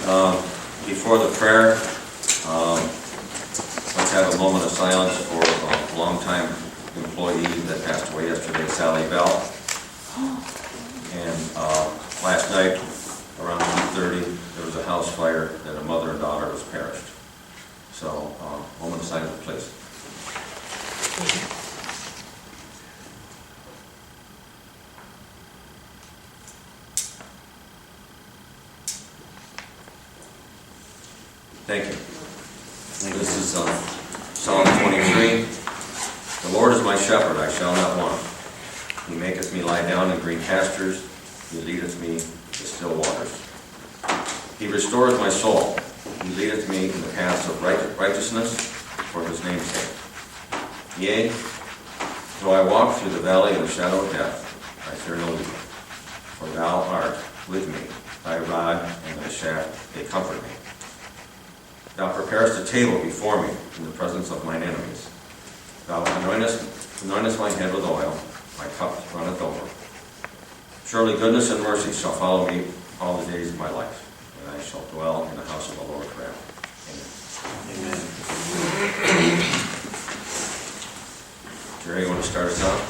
Before the prayer, let's have a moment of silence for a longtime employee that passed away yesterday, Sally Bell. And last night, around 2:30, there was a house fire that a mother and daughter was perished. So, moment of silence, please. Thank you. This is Psalm 23. The Lord is my shepherd, I shall not want. He maketh me lie down in green pastures. He leadeth me to still waters. He restoreth my soul. He leadeth me in the paths of righteousness for his name's sake. Yea, though I walk through the valley of the shadow of death, I fear no evil. For thou art with me. Thy rod and thy staff, they comfort me. Thou preparest a table before me in the presence of mine enemies. Thou anointest my head with oil, my cup runneth over. Surely goodness and mercy shall follow me all the days of my life, and I shall dwell in the house of the Lord forever. Amen. Amen. Jerry, you want to start us out?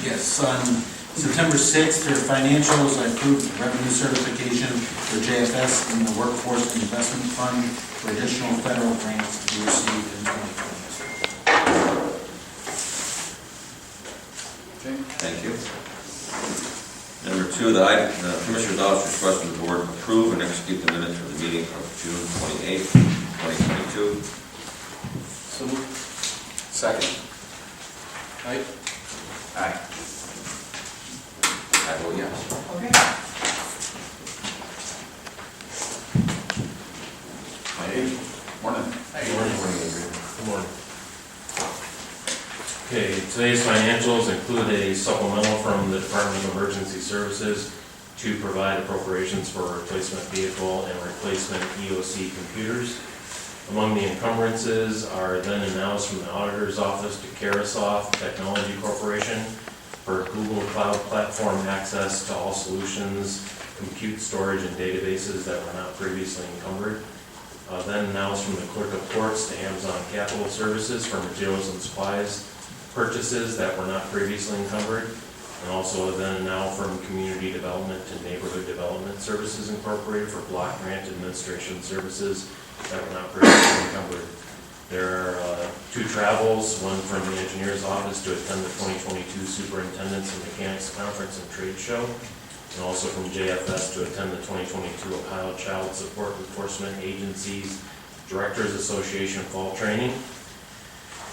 Yes, on September 6th, for financials, I approved revenue certification for JFS in the Workforce Investment Fund for additional federal grants to be received in 2020. Okay, thank you. Number 2, the Commissioner's Office requests from the Board approve and execute the minutes for the meeting of June 28, 2022. So moved. Second. Aye. Aye. I vote yes. Okay. Hey, morning. Hey, good morning. Good morning. Okay, today's financials include a supplemental from the Department of Emergency Services to provide appropriations for replacement vehicle and replacement EOC computers. Among the encumbrances are then and nows from the Auditor's Office to Carasoft Technology Corporation for Google Cloud Platform access to all solutions, compute storage, and databases that were not previously encumbered. Then and nows from the Clerk of Courts to Amazon Capital Services for materials and supplies purchases that were not previously encumbered. And also then and now from Community Development to Neighborhood Development Services Incorporated for block grant administration services that were not previously encumbered. There are 2 travels, one from the Engineer's Office to attend the 2022 Superintendents and Mechanics Conference and Trade Show, and also from JFS to attend the 2022 Ohio Child Support Enforcement Agency's Directors Association Fall Training.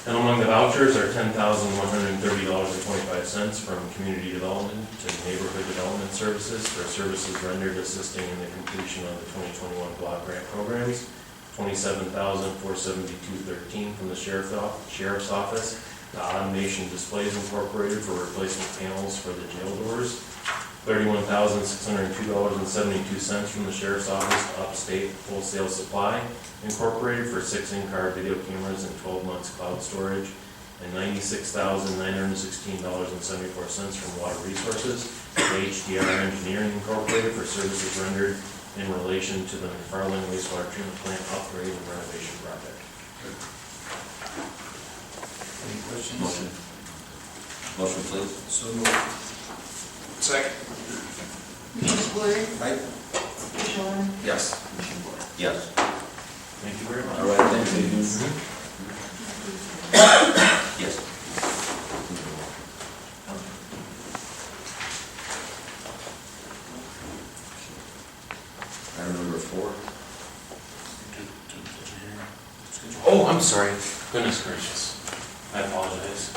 And among the vouchers are $10,130.25 from Community Development to Neighborhood Development Services for services rendered assisting in the completion of the 2021 block grant programs, $27,472.13 from the Sheriff's Office to Automation Displays Incorporated for replacement panels for the jail doors, $31,602.72 from the Sheriff's Office to Upstate Wholesale Supply Incorporated for 6 in-car video cameras and 12 months cloud storage, and $96,916.74 from Water Resources to HDR Engineering Incorporated for services rendered in relation to the McFarland Wastewater Treatment Plant upgrade and renovation project. Any questions? Motion. Motion, please. So moved. Second. Commissioner Spillier. Aye. Commissioner Warren. Yes. Commissioner Boyle. Yes. Thank you very much. All right, thank you. Yes. Item number 4. Oh, I'm sorry. Goodness gracious. I apologize.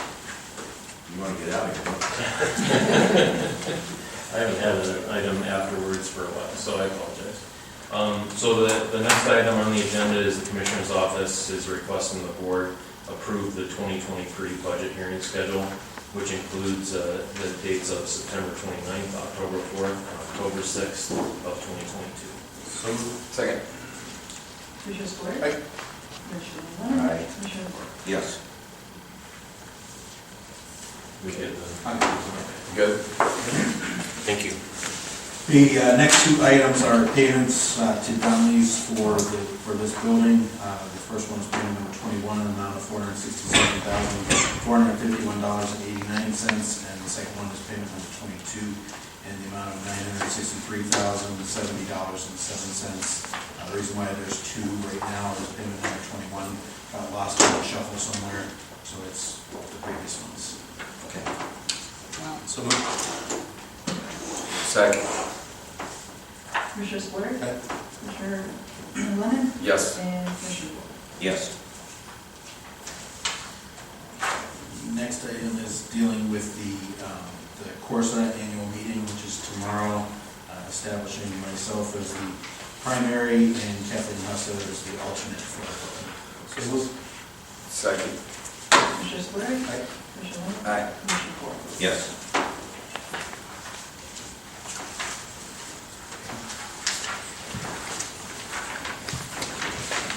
You want to get out of here? I haven't had an item afterwards for a while, so I apologize. So the next item on the agenda is the Commissioner's Office is requesting the Board approve the 2023 budget hearing schedule, which includes the dates of September 29th, October 4th, and October 6th of 2022. So moved. Second. Commissioner Spillier. Aye. Commissioner Warren. Aye. Commissioner Boyle. Yes. We get the, Good. thank you. The next two items are payments to Donnelly's for this building. The first one is payment number 21 in the amount of $467,451.89, and the second one is payment number 22 in the amount of $963,070.07. The reason why there's two right now is payment number 21 got lost in the shuffle somewhere, so it's the previous ones. Okay. So moved. Second. Commissioner Spillier. Aye. Commissioner Lennon. Yes. And Commissioner Boyle. Yes. Next item is dealing with the Corsa annual meeting, which is tomorrow, establishing myself as the primary and Kathleen Hussa as the alternate for the Second. Commissioner Spillier. Aye. Commissioner Lennon. Aye. Commissioner Boyle. Yes.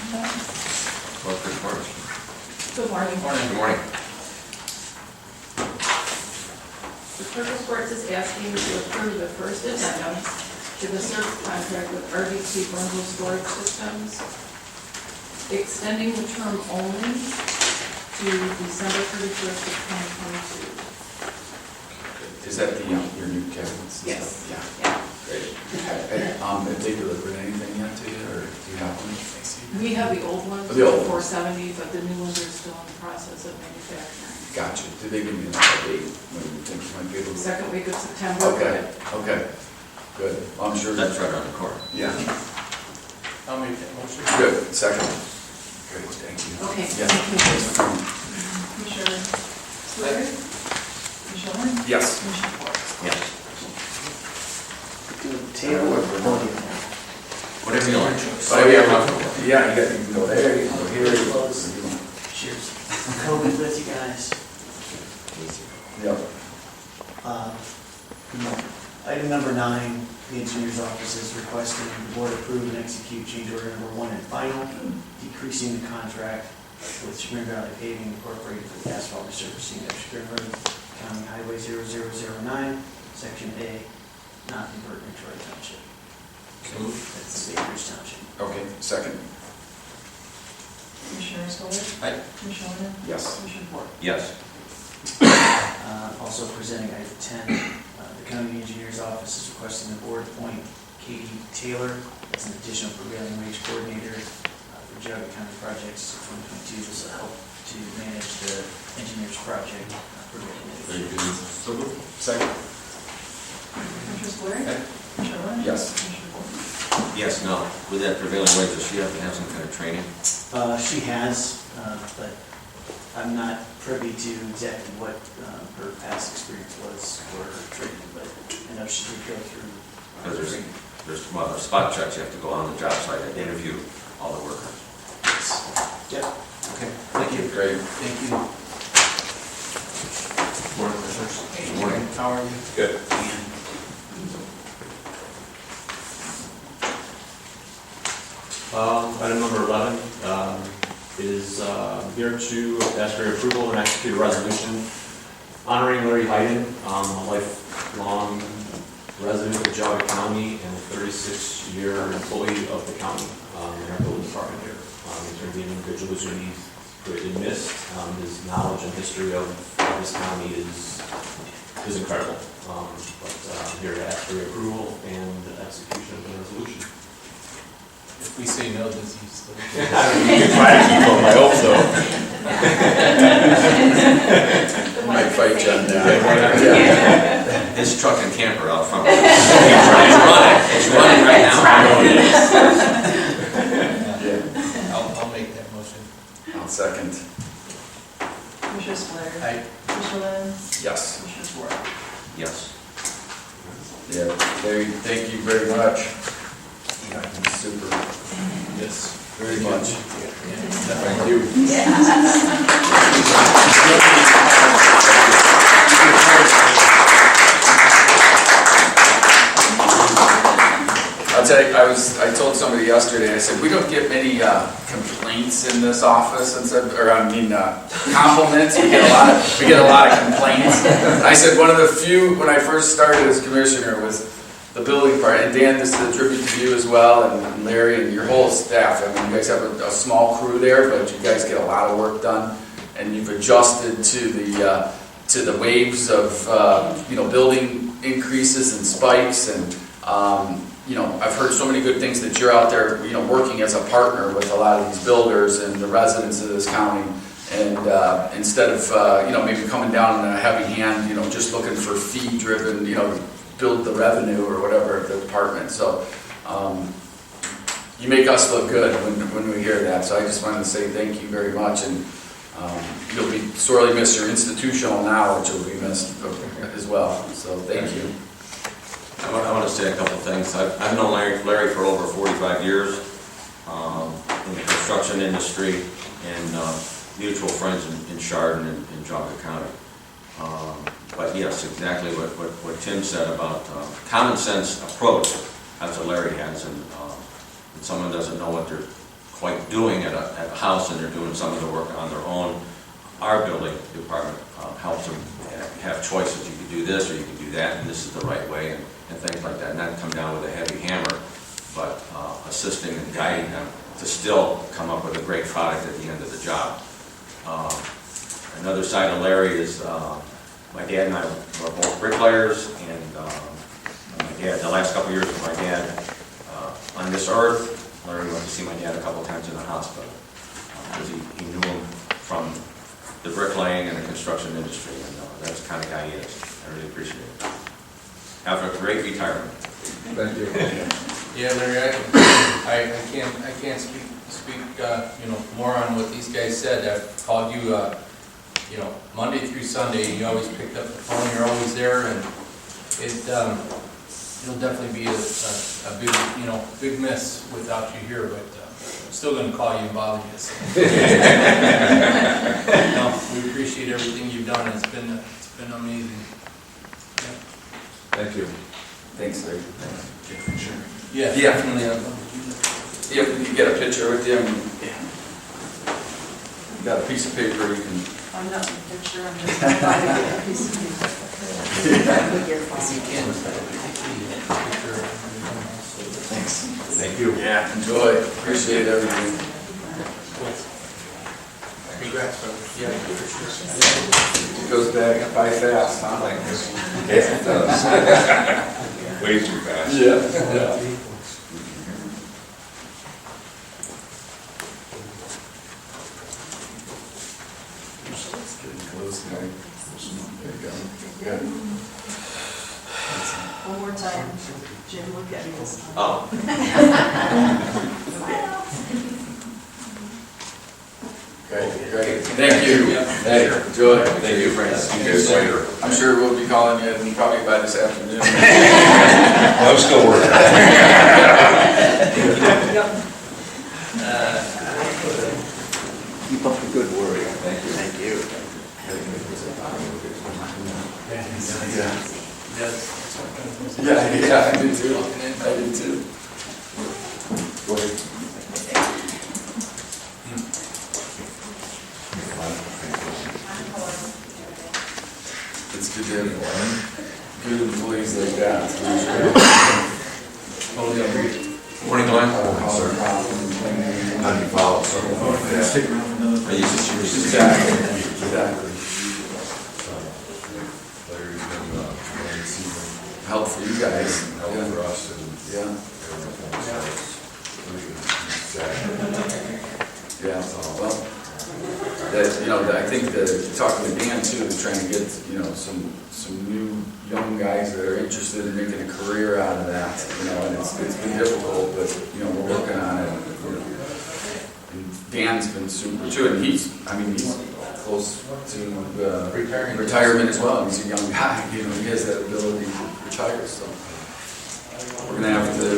Clerk report. Good morning. Good morning. The clerk of courts is asking you to approve the first addendum to the service contract with RBC Bundle Storage Systems, extending the term only to December 31st of 2022. Is that the, your new cabinets? and Yes. stuff? Yeah. Yeah. Great. Have they delivered anything yet to you, or do you have one? We have the old ones, The old the ones. 470, but the new ones are still in the process of manufacturing. Gotcha. Did they give you an date when you think you might be able to? Second week of September. Okay, okay. Good. Well, I'm sure. That's right on the corner. Yeah. I'll make that motion. Good. Second. Great, thank you. Okay, Yeah. thank you. Thanks for coming. Commissioner Spillier. Commissioner Lennon. Yes. Commissioner Boyle. Yes. Table or podium? Whatever you like. Oh, yeah, yeah, you can go there, you can go here. you can go- Cheers. COVID with you guys. Yep. Item number 9, the engineer's office is requesting the board approve and execute change order number 1 and final, decreasing the contract with Chagrin Valley Paving Incorporated for the asphalt resurfacing of Chagrin Road, County Highway 0009, Section A, not in Burton, Troy Township. That's Baker's Township. Okay, second. Commissioner Spillier. Aye. Commissioner Lennon. Yes. Commissioner Boyle. Yes. Also presenting item 10, the county engineer's office is requesting the board appoint Katie Taylor as an additional prevailing wage coordinator for Geauga County projects 2022. This will help to manage the engineer's project prevailing Very wage. good. So moved. Second. Commissioner Spillier. Aye. Commissioner Lennon. Yes. Commissioner Boyle. Yes, now, with that prevailing wage, does she have to have some kind of training? She has, but I'm not privy to exactly what her past experience was for her training, but I know she did go through Because training. there's spot checks, you have to go on the job site and interview all the workers. Yep. Okay, thank you. Great. Thank you. Morning, Commissioners. Good morning. How are you? Good. Item number 11 is here to ask for your approval and execute a resolution honoring Larry Hayden, a lifelong resident of Geauga County and a 36-year employee of the county in our building department here. He's going to be an individual who's going to be greatly missed. His knowledge and history of this county is incredible. But I'm here to ask for your approval and execution of the resolution. If we say no, does he still? You can try to keep up, I hope so. Might fight you on that. His truck and camper out front. It's running right now. Yeah. I'll make that motion. I'll second. Commissioner Spillier. Aye. Commissioner Lennon. Yes. Commissioner Boyle. Yes. Yeah, Larry, thank you very much. Super. Yes, very much. Thank you. I'll tell you, I told somebody yesterday, I said, we don't get many complaints in this office, and said, or I mean, compliments. We get a lot of complaints. I said one of the few when I first started as commissioner was the building part, and Dan, this is a tribute to you as well, and Larry and your whole staff. I mean, you guys have a small crew there, but you guys get a lot of work done, and you've adjusted to the waves of, you know, building increases and spikes, and, you know, I've heard so many good things that you're out there, you know, working as a partner with a lot of these builders and the residents of this county, and instead of, you know, maybe coming down in a heavy hand, you know, just looking for fee-driven, you know, build the revenue or whatever of the department. So you make us look good when we hear that. So I just wanted to say thank you very much, and you'll be sorely miss your institutional knowledge will be missed as well. So thank you. I want to say a couple things. I've known Larry for over 45 years in the construction industry, and mutual friends in Chardon and in Jogga County. But yes, exactly what Tim said about common sense approach. That's what Larry has, and when someone doesn't know what they're quite doing at a house and they're doing some of the work on their own, our building department helps them have choices. You can do this or you can do that, and this is the right way, and things like that. Not come down with a heavy hammer, but assisting and guiding them to still come up with a great product at the end of the job. Another side of Larry is my dad and I were both bricklayers, and my dad, the last couple of years of my dad on this earth, Larry went to see my dad a couple times in the hospital because he knew him from the bricklaying and the construction industry, and that's the kind of guy he is. I really appreciate it. Have a great retirement. Thank you. Yeah, Larry, I can't speak you know, more on what these guys said. I've called you you know, Monday through Sunday, and you always picked up the phone. You're always there, and it'll definitely be a big, you know, big miss without you here. But I'm still going to call you and bother you. So. No, we appreciate everything you've done. It's been amazing. Yeah. Thank you. Thanks, Larry. Yeah, Yeah. definitely. If you get a picture with you, you got a piece of paper you can. I'm not in the picture, I'm just providing a piece of paper. Thanks. Thank you. Yeah, enjoy. Appreciate everything. Congrats, brother. Yeah, It goes back by fast, huh? Like this. Yeah, it does. Way too fast. Yeah. There you go. Good. One more time, Jim, look at me this time. Oh, Great. Thank you. Hey, enjoy. thank you, friends. See you guys later. I'm sure we'll be calling you probably by this afternoon. I'm still working. Keep up the good work. Thank you. Thank you. Yeah, I do too. I do too. Go ahead. It's good to have good employees like that. Totally agree. Morning, Glenn. How do you follow something like that? Stick around for another. Are you just Exactly. Larry's been, going to see them, Help for you guys. help for us, and Yeah. everything, so it's really good. Yeah, well, that, you know, I think that talking to Dan too, trying to get, you know, some new young guys that are interested in making a career out of that, you know, and it's been difficult, but, you know, we're working on it. You know. And Dan's been super too, and he's close to retirement as well. He's a young guy, you know, he has that ability to retire, so we're gonna have to,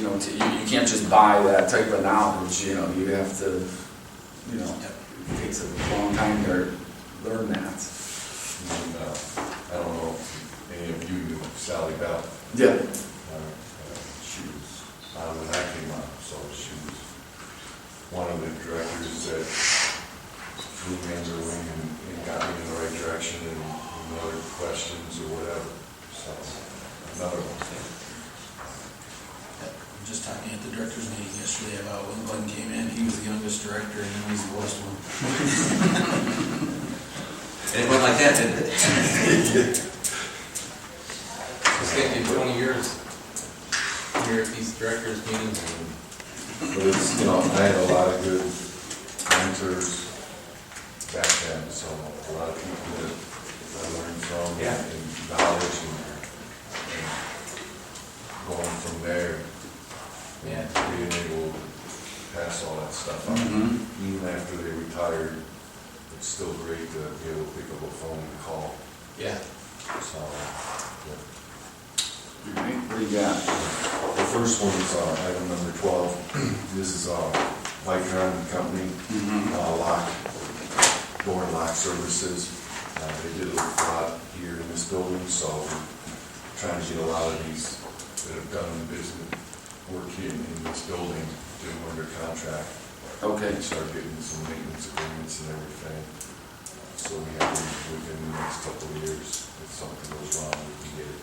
you know, you can't just buy that type of knowledge, you know, you have to, you know, it takes a long time to learn that. And, I don't know if any of you knew Sally Bell. Yeah. She was on when I came on, so she was one of the directors that flew me under the wing and got me in the right direction and other questions or whatever. So another one. I'm just talking at the director's meeting yesterday about when Glenn came in, he was the youngest director and now he's the oldest one. It went like that, didn't it? It's taken 20 years here at these directors' meetings. But it's, I had a lot of good mentors back then, so a lot of people that I learned from and knowledge and going from there. Yeah. Being able to pass all that stuff on. Even after they retired, it's still great to be able to pick up a phone and call. Yeah. So, yeah. What do you got? The first one is item number 12. This is Vicron Company, lock, door and lock services. They did a lot here in this building, so we're trying to get a lot of these that have done business work here in this building, get them under contract. Okay. Start getting some maintenance agreements and everything. So we have these within the next couple of years. If something goes wrong, we can get it.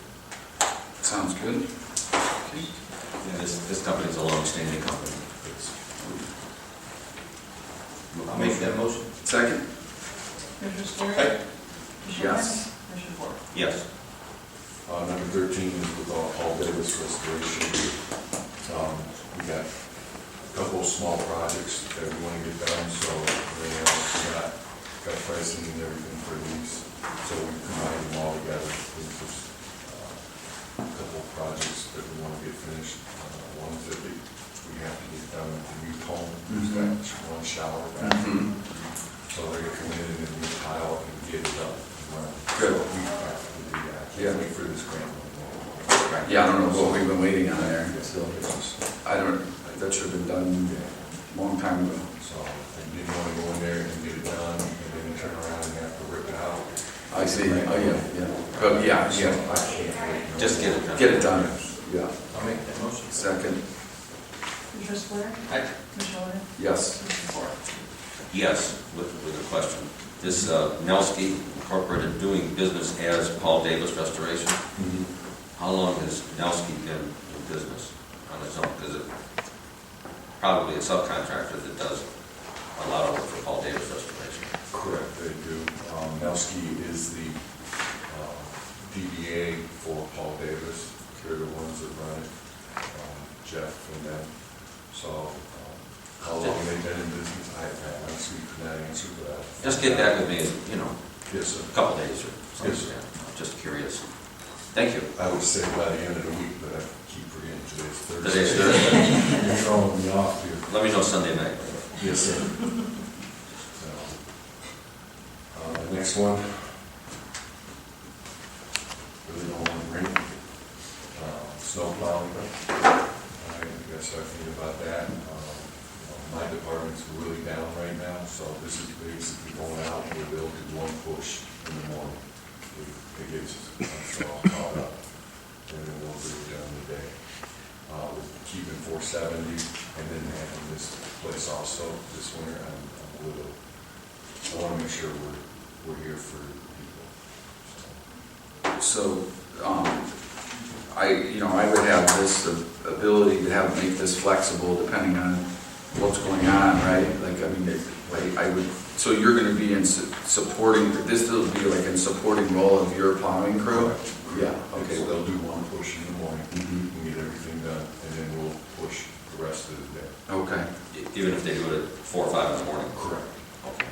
Sounds good. Yeah, this company's a long-standing company. I'll make that motion. Second? Commissioner Spillier? Aye. Commissioner Yes. Wessling? Commissioner Ford? Yes. Number 13 is with All Davis Restoration. We got a couple of small projects that we want to get done, so we got pricing and everything for these. So we combined them all together. There's just a couple of projects that we want to get finished. Ones that we have to get done at the new home. There's that one shower bathroom. So they're going to come in and we tile and get it up. Good. So we have to do that. Can't wait for this grant. Yeah, I don't know what we've been waiting on there. Still, that should have been done a long time ago. So I didn't want to go in there and get it done and then turn around and have to rip it out. I see. Oh, yeah. But yeah, So I can't wait. Just get it done. Get it done. Yeah. I'll make that motion. Second? Commissioner Spillier? Aye. Commissioner Wessling? Yes. Commissioner Ford? Yes, with a question. This Nelsky Incorporated doing business as Paul Davis Restoration, how long has Nelsky been in business on its own? Because it's probably a subcontractor that does a lot of work for Paul Davis Restoration. Correct, they do. Nelsky is the DBA for Paul Davis. They're the ones that run it, Jeff and them. So how long they've been in business, I honestly could not answer that. Just get back with me, Yes, sir. a couple days or something. Yes, sir. I'm just curious. Thank you. I would say by the end of the week, but I keep forgetting today's Thursday. Today's Thursday. You're throwing me off here. Let me know Sunday night. Yes, sir. So, next one. Really don't want to bring snow plowing. I guess I think about that. My department's really down right now, so this is basically going out and we'll do one push in the morning. It gets us all caught up, and then we'll do it during the day. We're keeping 470 and then having this place also this winter. I want to make sure we're here for people. So, I would have this ability to make this flexible depending on what's going on, right? Like, I mean, I would, so you're gonna be in supporting, this will be like in supporting role of your plowing crew? Yeah, Okay, okay. so they'll do one push in the morning, and get everything done, and then we'll push the rest of the day. Okay, Even if they do it at 4 or 5 in the morning? Correct. Okay.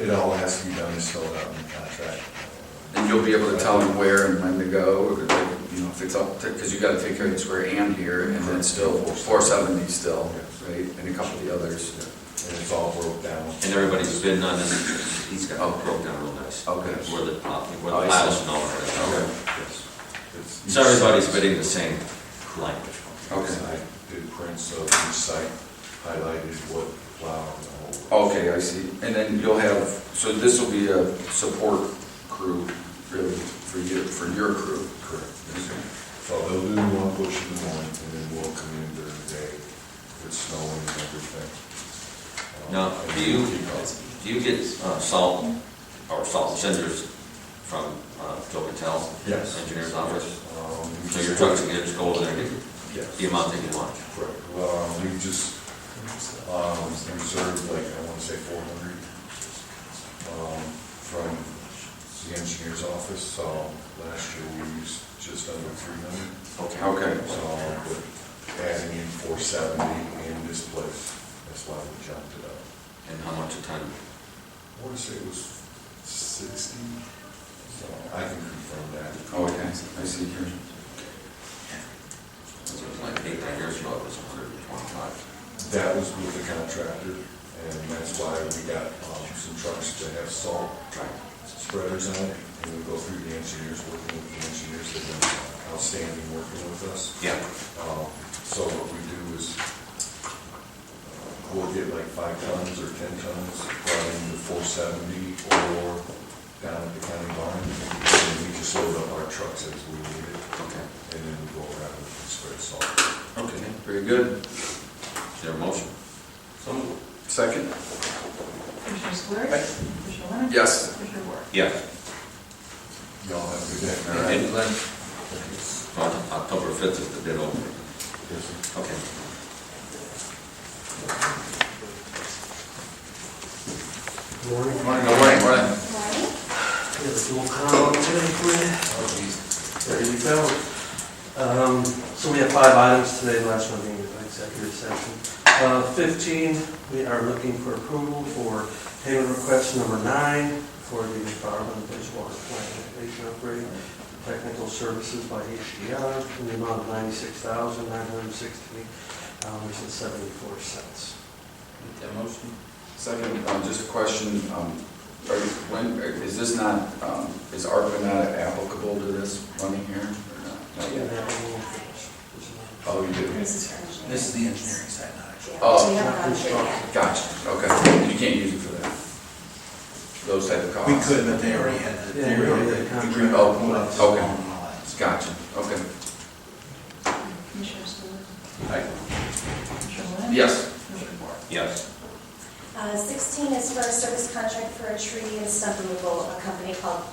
It all has to be done and spelled out in the contract. and you'll be able to tell them where and when to go, or like, if it's up to, because you gotta take care of the square and here, and then still 470 still, right? And a couple of the others. And it's all broke down. And everybody's been on this, he's got it broke down real nice. Okay. Where the Oh, I piles see. and all of Okay. that. Yes. It's- So everybody's bidding the same language. Okay. I did prints of each site, highlighted what plow and the whole. Okay, I see. And then you'll have, so this will be a support crew, really, for your crew. Correct. So they'll do one push in the morning, and then we'll come in during the day, if it's snowing and everything. Now, And do you- we'll keep up. Do you get salt or salt cinders from Joe Patel, Yes. engineer's office. We So your trucks can just go over there and get Yes. the amount that you want. Correct. We just, reserved like, I want to say 400, from the engineer's office, so last year we used just under 300. Okay. So, but adding in 470 in this place, that's why we jumped it up. And how much a ton? I want to say it was 60, so I can confirm that. Oh, okay, I see here. It was like 8 years ago, it was 125. That was with the contractor, and that's why we got some trucks to have salt spreaders on it, and we go through the engineers, working with the engineers, they've been outstanding working with us. Yeah. So what we do is, we'll get like 5 tons or 10 tons, brought into 470 or down at the county barn, and then we just load up our trucks as we need it, Okay. and then we go around and spread salt. Okay, very good. Is there a motion? Second? Commissioner Spillier? Commissioner Lennon? Yes. Commissioner Ward? Yes. Y'all have a good day. All right, Glenn. October 5th is the bid opening. Yes, sir. Okay. Morning, Glenn. We have a dual column today for you. Oh, geez. There you go. So we have 5 items today, the last one being the executive session. 15, we are looking for approval for payment request number 9 for the McFarland wastewater plant renovation upgrade, technical services by HDR in the amount of $96,960.74. Make that motion. Second, just a question, is this not, is ARPA not applicable to this money here, or not? Not yet? Oh, you did? This is the engineering side, not actually. Oh, We haven't gone through it yet. gotcha, okay. You can't use it for that? Those type of costs? We could, but they already had the, Yeah, we already had the contract. agreement Oh, with us okay. and all that. Gotcha, okay. Commissioner Spillier? Aye. Commissioner Lennon? Yes. Commissioner Ward? Yes. 16 is for a service contract for a tree and stump removal, a company called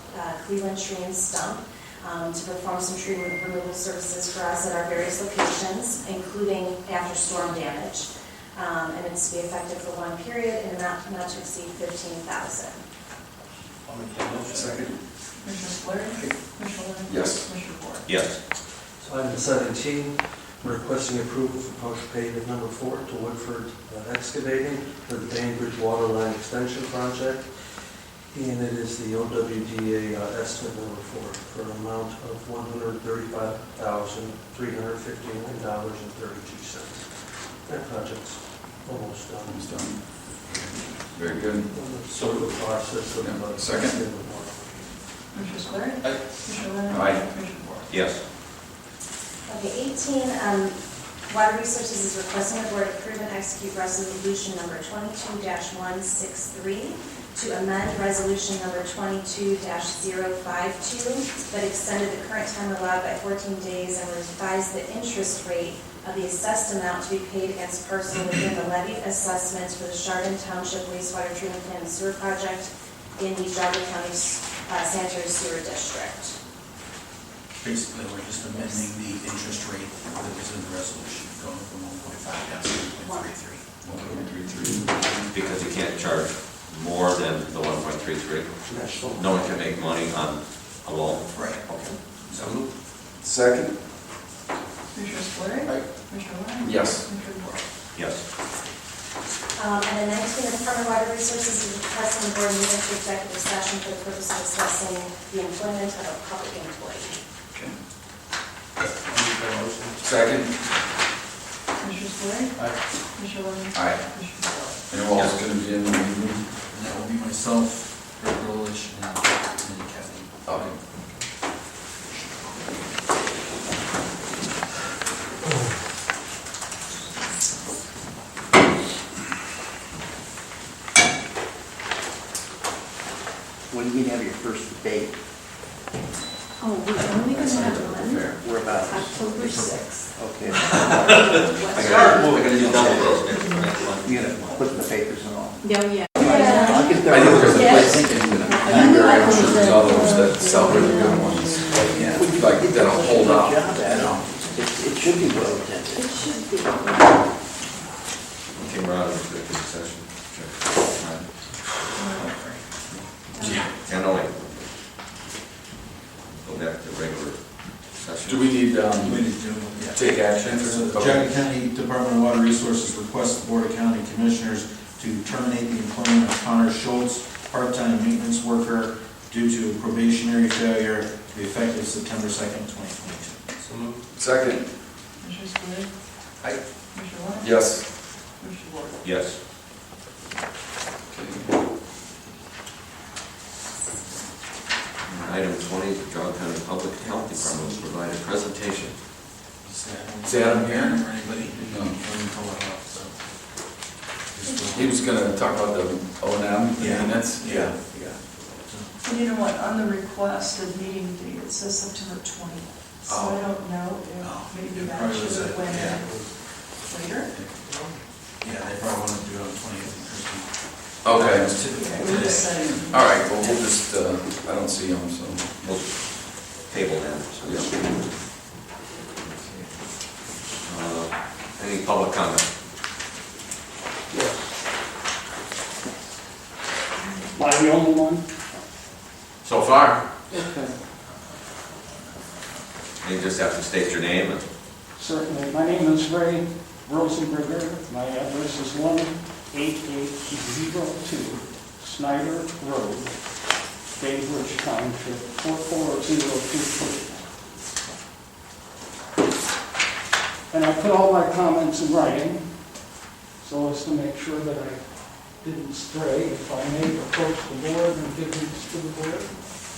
Cleveland Tree and Stump, to perform some tree removal services for us at our various locations, including after storm damage. And it's to be effective for 1 period and not to exceed $15,000. I'll make that motion. Second? Commissioner Spillier? Commissioner Lennon? Yes. Commissioner Ward? Yes. So item 17, we're requesting approval for partial payment number 4 to Woodford Excavating for the Bainbridge Water Line Extension Project. And it is the OWDA estimate number 4 for an amount of $135,359.32. That project's almost done. Almost done. Very good. Sort of a process of. Yeah. Second. Commissioner Spillier? Aye. Commissioner Lennon? Aye. Commissioner Ward? Yes. Okay, 18, Water Resources is requesting the board approve and execute resolution number 22-163 to amend resolution number 22-052, but extended the current time allowed by 14 days and revised the interest rate of the assessed amount to be paid against parcel within the levied assessments for the Chardon Township wastewater treatment plant and sewer project in the Geauga County Sanitary Sewer District. Basically, we're just amending the interest rate that was in the resolution, going from 1.5 down to 1.33. 1.33. Because you can't charge more than the 1.33. No one can make money on a loan. Right. Okay. So moved. Second? Commissioner Spillier? Aye. Commissioner Lennon? Yes. Commissioner Ward? Yes. And then 19, the Department of Water Resources is requesting the board move into executive session for the purpose of discussing the employment of a public employee. Okay. I'll make that motion. Second? Commissioner Spillier? Aye. Commissioner Lennon? Aye. Commissioner Ward? And who else is going to be in the meeting? And that will be myself, Rick Rolich, and Kathleen. Okay. When are you gonna have your first debate? Oh, we're only going to have one? Fair. We're about, October 6th. okay. I gotta do double those next month. You gonna put in the papers and all? No, yeah. I'll get there. Yeah. I think I'm gonna. Blueberry, I'm sure there's others that sell really good ones, like that'll hold up, you know. It should be well attended. It should be. Okay, we're out of executive session. Yeah. 10:08. Go back to regular session. Do we need, We need to, yeah. take action? So the Jackson County Department of Water Resources requests the Board of County Commissioners to terminate the employment of Connor Schultz, part-time maintenance worker, due to probationary failure to be effective September 2nd, 2022. So moved. Second, Commissioner Spillier. Aye. Commissioner Warren. yes. Commissioner Ward. Yes. Item 20, the Jog County Public Health Department will provide a presentation. Is Adam here? Or anybody? No. Let me pull it off, so. He was gonna talk about the O and M Yeah. minutes? Yeah. And you know what, on the requested meeting date, it says September 20th. So Oh. I don't know Oh, if maybe it that probably should was have a- went yeah. in later. Yeah, they probably want to do it on the 20th and Christmas. Okay, Okay, we're just saying. all right, well, we'll just, I don't see him, so. We'll table that, so yeah. Any public comment? Am I the only one? So far, Okay. you just have to state your name and Certainly. My name is Ray Rosenberger. My address is 18802 Snyder Road, Bainbridge Township, 44023. And I put all my comments in writing so as to make sure that I didn't stray. If I may approach the board and give these to the board.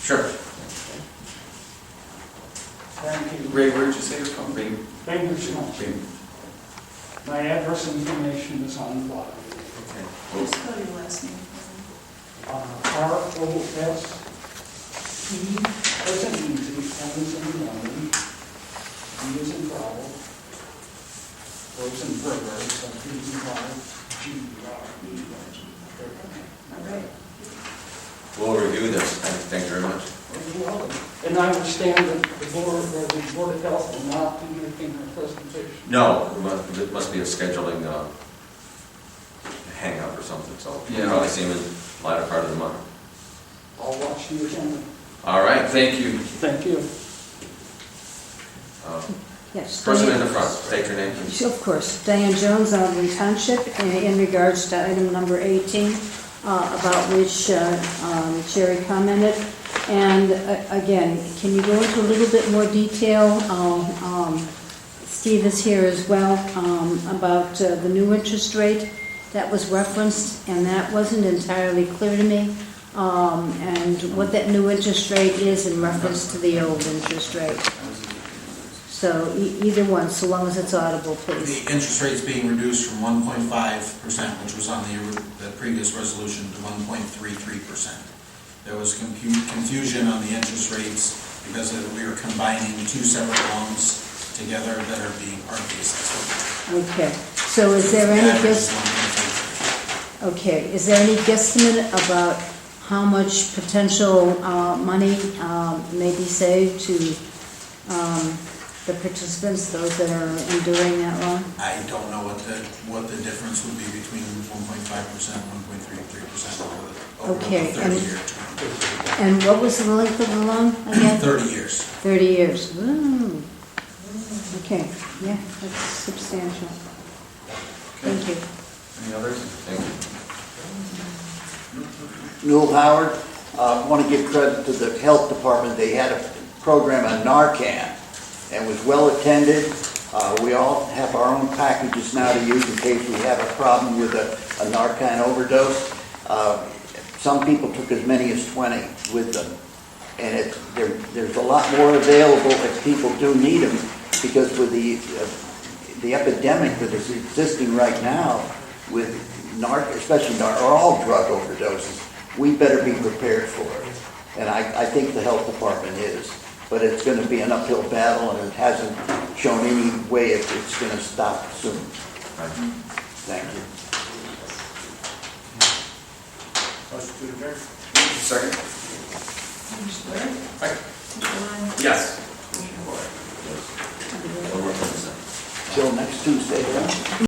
Sure. Thank you. Ray, where'd you say you're from? Ray? Bainbridge Township. Ray. My address information is on the bottom. Okay. Please spell your last name for R-O-S-E, as in easy, M as in lemon, B as in bravo, Rosenberger, so B-E-R-G-E-R-E. All right. we'll review this. Thank you very much. And I understand that the Board of Health will not be making a presentation. No, it must be a scheduling hang-up or something, so Yeah. you'll probably see him in the latter part of the month. I'll watch the agenda. All right, Thank you. Thank you. Yes. Person in the front, state your name, please. Of course. Diane Jones, Auburn Township, in regards to item number 18, about which Jerry commented. And again, can you go into a little bit more detail? Steve is here as well, about the new interest rate that was referenced, and that wasn't entirely clear to me. And what that new interest rate is in reference to the old interest rate. So either one, so long as it's audible, please. The interest rate's being reduced from 1.5%, which was on the previous resolution, to 1.33%. There was confusion on the interest rates because we were combining two separate loans together that are being part of the assessment. Okay, so is there any Average is guess, 1.33. okay, is there any guesstimate about how much potential money may be saved to the participants, those that are enduring that loan? I don't know what the difference would be between 1.5% and 1.33% over the Okay, 30-year term. And what was the length of the loan again? 30 years. 30 years. Ooh. Okay, yeah, that's substantial. Thank you. Any others? Thank you. Newell Howard, want to give credit to the health department. They had a program on Narcan and was well attended. We all have our own packages now to use in case we have a problem with a Narcan overdose. Some people took as many as 20 with them. And there's a lot more available if people do need them, because with the epidemic that is existing right now with especially all drug overdoses, we better be prepared for it. And I think the health department is. But it's going to be an uphill battle, and it hasn't shown any way it's going to stop soon. Thank you. Second. Commissioner Blair? Aye. Commissioner Lyon? Yes. Commissioner Ward? One more thing to say. Till next Tuesday, then.